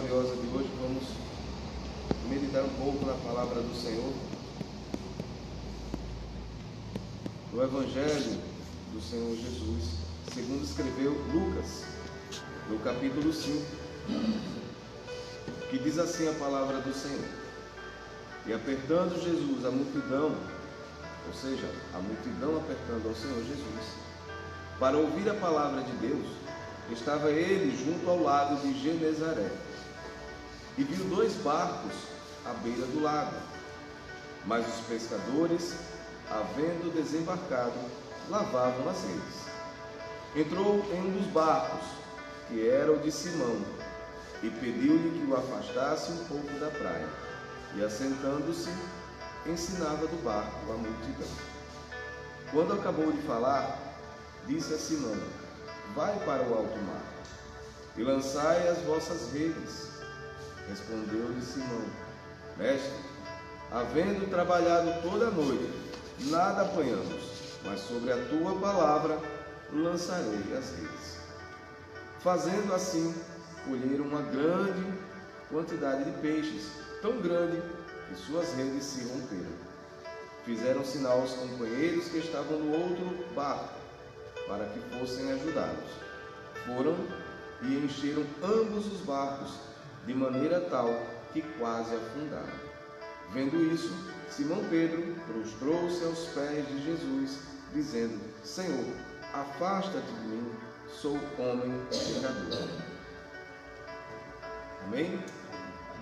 gloriosa de hoje, vamos meditar um pouco na palavra do Senhor. No Evangelho do Senhor Jesus, segundo escreveu Lucas, no capítulo 5, que diz assim a palavra do Senhor: E apertando Jesus a multidão, ou seja, a multidão apertando ao Senhor Jesus, para ouvir a palavra de Deus, estava ele junto ao lago de Genezaré, e viu 2 barcos à beira do lago, mas os pescadores, havendo desembarcado, lavavam as redes. Entrou em um dos barcos, que era o de Simão, e pediu-lhe que o afastasse um pouco da praia, e assentando-se, ensinava do barco a multidão. Quando acabou de falar, disse a Simão: Vai para o alto mar, e lançai as vossas redes. Respondeu-lhe Simão: Mestre, havendo trabalhado toda a noite, nada apanhamos, mas sobre a tua palavra lançarei as redes. Fazendo assim, colheram uma grande quantidade de peixes, tão grande que suas redes se romperam. Fizeram sinal aos companheiros que estavam no outro barco, para que fossem ajudados. Foram e encheram ambos os barcos, de maneira tal que quase afundaram. Vendo isso, Simão Pedro prostrou-se aos pés de Jesus, dizendo: Senhor, afasta-te de mim, sou homem pecador. Amém?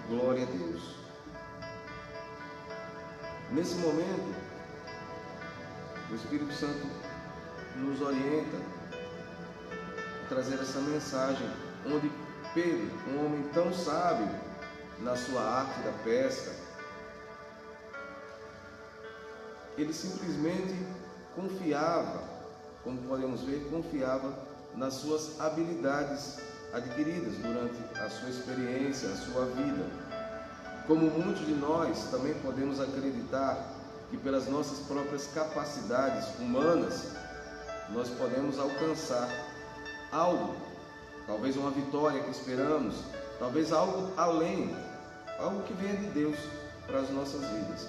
Glória a Deus. Nesse momento, o Espírito Santo nos orienta a trazer essa mensagem, onde Pedro, um homem tão sábio na sua arte da pesca, ele simplesmente confiava, como podemos ver, confiava nas suas habilidades adquiridas durante a sua experiência, a sua vida. Como muitos de nós também podemos acreditar que pelas nossas próprias capacidades humanas nós podemos alcançar algo, talvez uma vitória que esperamos, talvez algo além, algo que venha de Deus para as nossas vidas.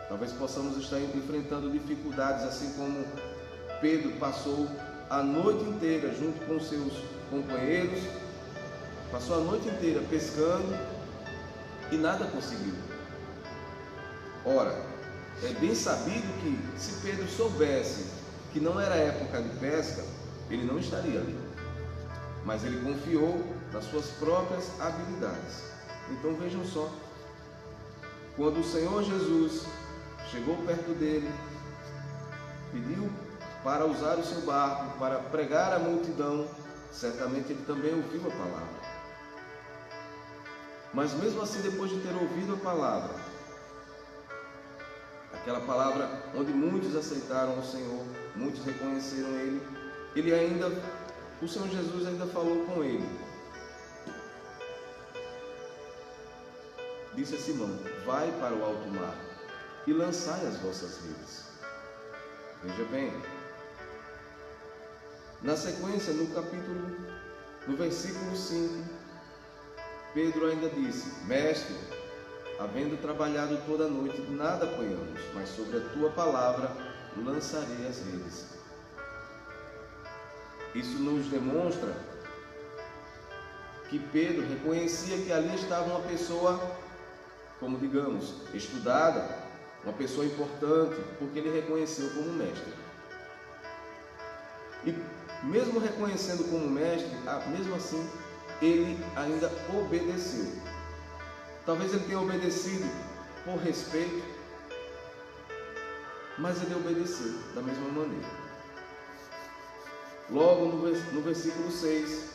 Talvez possamos estar enfrentando dificuldades, assim como Pedro passou a noite inteira junto com seus companheiros, passou a noite inteira pescando e nada conseguiu. Ora, é bem sabido que se Pedro soubesse que não era época de pesca, ele não estaria ali. Mas ele confiou nas suas próprias habilidades. Então vejam só, quando o Senhor Jesus chegou perto dele, pediu para usar o seu barco, para pregar à multidão, certamente ele também ouviu a palavra. Mas mesmo assim, depois de ter ouvido a palavra, aquela palavra onde muitos aceitaram o Senhor, muitos reconheceram Ele, o Senhor Jesus ainda falou com ele. Disse a Simão: Vai para o alto mar e lançai as vossas redes. Veja bem, na sequência, no versículo 5, Pedro ainda disse: Mestre, havendo trabalhado toda a noite, nada apanhamos, mas sobre a tua palavra lançarei as redes. Isso nos demonstra que Pedro reconhecia que ali estava uma pessoa, como digamos, estudada, uma pessoa importante, porque ele reconheceu como mestre. E mesmo reconhecendo como mestre, mesmo assim, ele ainda obedeceu. Talvez ele tenha obedecido por respeito, mas ele obedeceu da mesma maneira. Logo no versículo 6,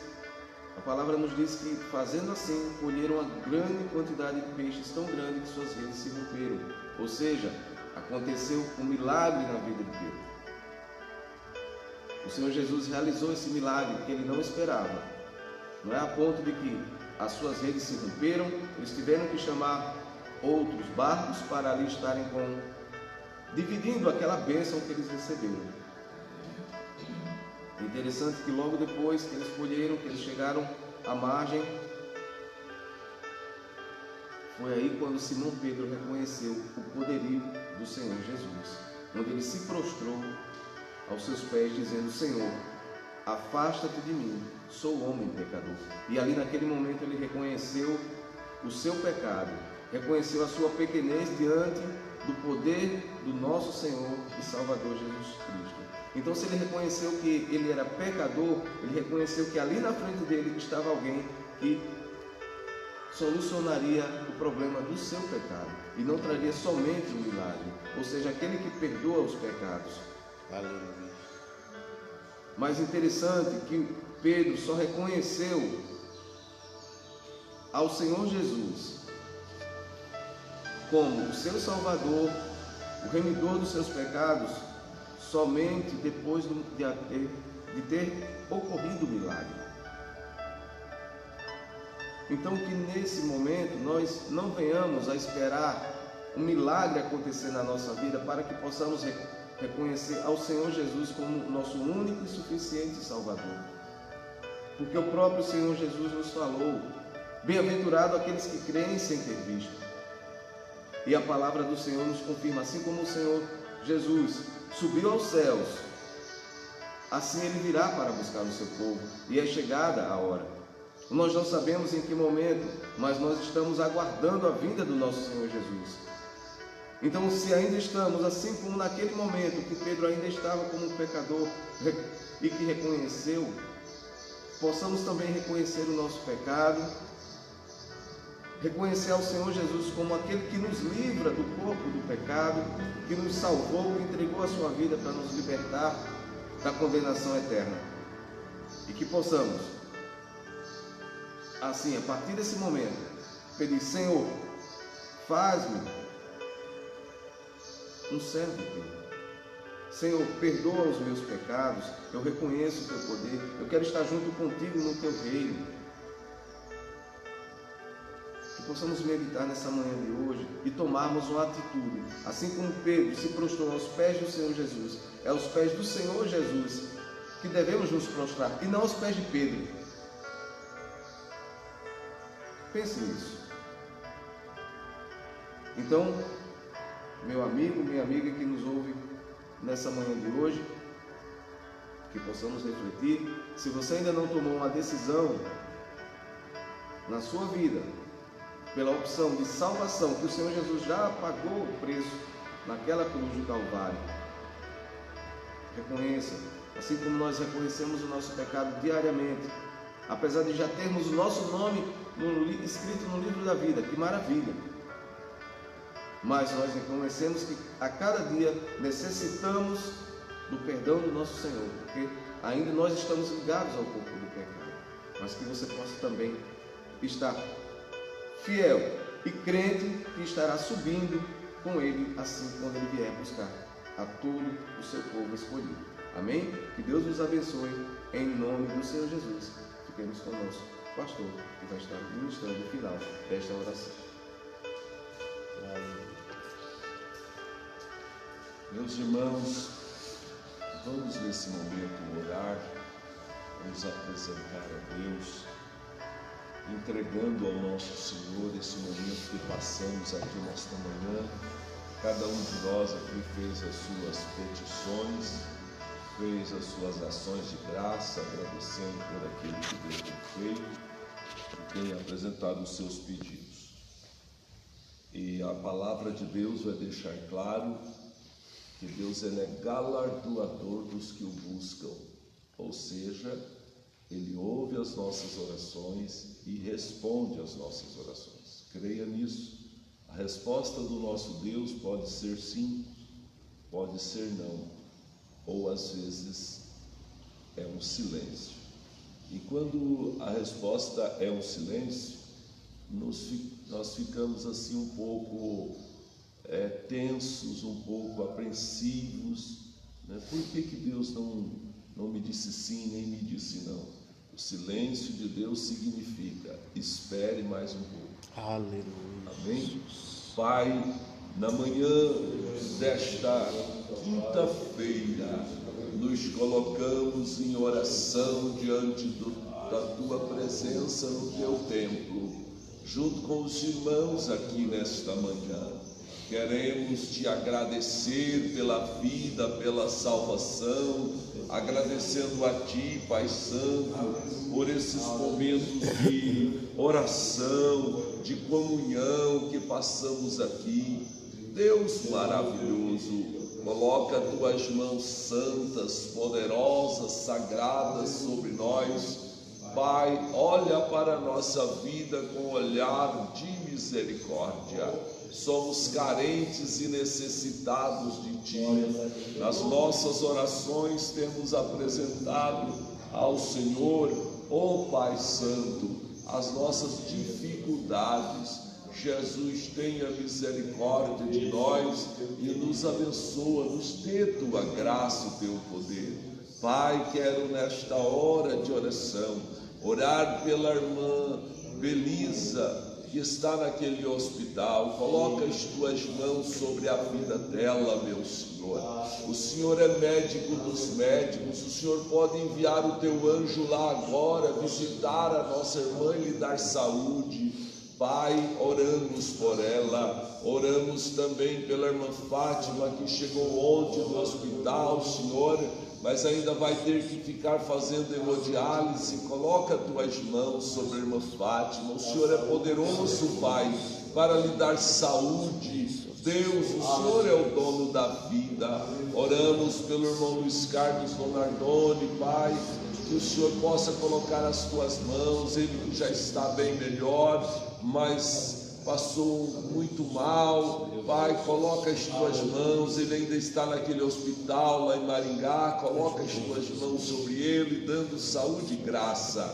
a palavra nos diz que, fazendo assim, colheram uma grande quantidade de peixes, tão grande que suas redes se romperam. Ou seja, aconteceu um milagre na vida de Pedro. O Senhor Jesus realizou esse milagre que ele não esperava. Não é a ponto de que as suas redes se romperam, eles tiveram que chamar outros barcos para ali estarem dividindo aquela bênção que eles receberam. Interessante que logo depois que eles colheram, que eles chegaram à margem, Foi aí quando Simão Pedro reconheceu o poderio do Senhor Jesus, onde ele se prostrou aos seus pés, dizendo: Senhor, afasta-te de mim, sou homem pecador. E ali naquele momento ele reconheceu o seu pecado, reconheceu a sua pequenez diante do poder do nosso Senhor e Salvador Jesus Cristo. Então, se ele reconheceu que ele era pecador, ele reconheceu que ali na frente dele estava alguém que solucionaria o problema do seu pecado e não traria somente o milagre, ou seja, aquele que perdoa os pecados. Aleluia. Mas interessante que Pedro só reconheceu ao Senhor Jesus como o seu Salvador, o remidor dos seus pecados, somente depois de ter ocorrido o milagre. Então, que nesse momento nós não venhamos a esperar um milagre acontecer na nossa vida para que possamos reconhecer ao Senhor Jesus como nosso único e suficiente Salvador. Porque o próprio Senhor Jesus nos falou: bem-aventurado aqueles que creem sem ter visto. E a palavra do Senhor nos confirma, assim como o Senhor Jesus subiu aos céus, assim Ele virá para buscar o seu povo, e é chegada a hora. Nós não sabemos em que momento, mas nós estamos aguardando a vinda do nosso Senhor Jesus. Então, se ainda estamos, assim como naquele momento que Pedro ainda estava como um pecador e que reconheceu, possamos também reconhecer o nosso pecado, reconhecer ao Senhor Jesus como aquele que nos livra do corpo do pecado, que nos salvou, que entregou a sua vida para nos libertar da condenação eterna. E que possamos, assim, a partir desse momento, pedir: Senhor, faz-me um servo teu. Senhor, perdoa os meus pecados, eu reconheço o teu poder, eu quero estar junto contigo no teu reino. Que possamos meditar nessa manhã de hoje e tomarmos uma atitude, assim como Pedro se prostrou aos pés do Senhor Jesus. É aos pés do Senhor Jesus que devemos nos prostrar, e não aos pés de Pedro. Pense nisso. Então, meu amigo, minha amiga que nos ouve nessa manhã de hoje, que possamos refletir. Se você ainda não tomou uma decisão na sua vida pela opção de salvação, que o Senhor Jesus já pagou o preço naquela cruz do Calvário, reconheça, assim como nós reconhecemos o nosso pecado diariamente, apesar de já termos o nosso nome escrito no livro da vida, que maravilha, mas nós reconhecemos que a cada dia necessitamos do perdão do nosso Senhor, porque ainda nós estamos ligados ao corpo do pecado, mas que você possa também estar fiel e crente que estará subindo com Ele, assim quando Ele vier buscar a todo o seu povo escolhido. Amém? Que Deus nos abençoe em nome do Senhor Jesus. Fiquemos com o nosso pastor, que vai estar ministrando o final desta oração. Meus irmãos, vamos nesse momento orar, vamos apresentar a Deus, entregando ao nosso Senhor esse momento que passamos aqui nesta manhã. Cada um de nós aqui fez as suas petições, fez as suas ações de graça, agradecendo por aquilo que Deus tem feito e tem apresentado os seus pedidos. E a palavra de Deus vai deixar claro que Deus ele é galardoador dos que o buscam, ou seja, Ele ouve as nossas orações e responde às nossas orações. Creia nisso. A resposta do nosso Deus pode ser sim, pode ser não, ou às vezes é um silêncio. E quando a resposta é um silêncio, nós ficamos assim um pouco tensos, um pouco apreensivos, né? Por que Deus não me disse sim, nem me disse não? O silêncio de Deus significa: espere mais um pouco. Aleluia. Amém? Pai, na manhã desta quinta-feira, nos colocamos em oração diante da Tua presença no Teu templo, junto com os irmãos aqui nesta manhã. Queremos te agradecer pela vida, pela salvação, agradecendo a ti, Pai Santo, por esses momentos de oração, de comunhão que passamos aqui. Deus maravilhoso, coloca tuas mãos santas, poderosas, sagradas sobre nós. Pai, olha para a nossa vida com olhar de misericórdia. Somos carentes e necessitados de Ti. Nas nossas orações temos apresentado ao Senhor, ó Pai Santo, as nossas dificuldades. Jesus, tenha misericórdia de nós e nos abençoa, nos dê Tua graça e Teu poder. Pai, quero nesta hora de oração orar pela irmã Belisa, que está naquele hospital. Coloca as tuas mãos sobre a vida dela, meu Senhor. O Senhor é médico dos médicos. O Senhor pode enviar o teu anjo lá agora, visitar a nossa irmã e lhe dar saúde. Pai, oramos por ela, oramos também pela irmã Fátima, que chegou ontem do hospital, Senhor, mas ainda vai ter que ficar fazendo hemodiálise. Coloca tuas mãos sobre a irmã Fátima. O Senhor é poderoso, Pai, para lhe dar saúde. Deus, o Senhor é o dono da vida. Oramos pelo irmão Luiz Carlos Donardoni, Pai, que o Senhor possa colocar as tuas mãos. Ele que já está bem melhor, mas passou muito mal. Pai, coloca as tuas mãos. Ele ainda está naquele hospital lá em Maringá. Coloca as tuas mãos sobre ele, dando saúde e graça.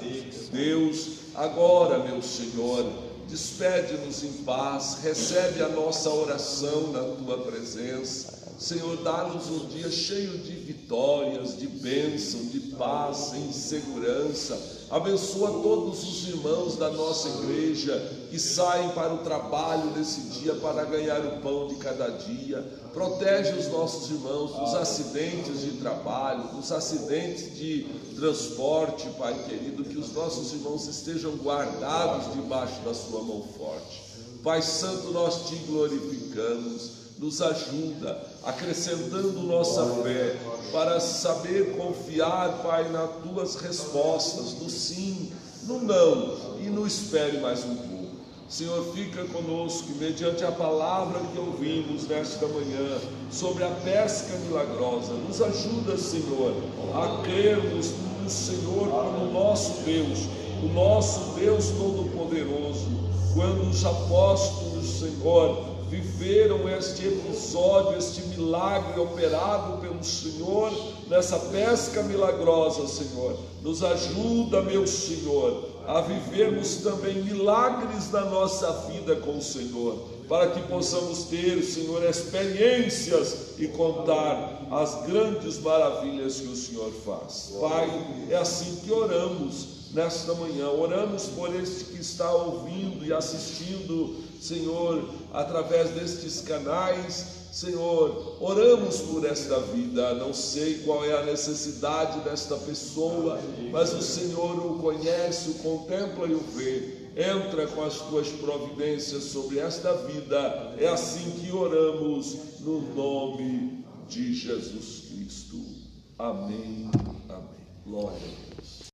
Deus, agora, meu Senhor, despede-nos em paz. Recebe a nossa oração na tua presença. Senhor, dá-nos um dia cheio de vitórias, de bênção, de paz, em segurança. Abençoa todos os irmãos da nossa igreja que saem para o trabalho nesse dia para ganhar o pão de cada dia. Protege os nossos irmãos dos acidentes de trabalho, dos acidentes de transporte, Pai querido, que os nossos irmãos estejam guardados debaixo da sua mão forte. Pai Santo, nós te glorificamos. Nos ajuda, acrescentando nossa fé, para saber confiar, Pai, nas tuas respostas, no sim, no não e no espere mais um pouco. Senhor, fica conosco, mediante a palavra que ouvimos nesta manhã, sobre a pesca milagrosa. Nos ajuda, Senhor, a crermos no Senhor como nosso Deus, o nosso Deus Todo-Poderoso. Quando os apóstolos, Senhor, viveram este episódio, este milagre operado pelo Senhor nessa pesca milagrosa, Senhor, nos ajuda, meu Senhor, a vivermos também milagres na nossa vida com o Senhor, para que possamos ter, Senhor, experiências e contar as grandes maravilhas que o Senhor faz. Pai, é assim que oramos nesta manhã. Oramos por este que está ouvindo e assistindo, Senhor, através destes canais. Senhor, oramos por esta vida. Não sei qual é a necessidade desta pessoa, mas o Senhor o conhece, o contempla e o vê. Entra com as tuas providências sobre esta vida. É assim que oramos, no nome de Jesus Cristo. Amém. Amém. Glória a Deus.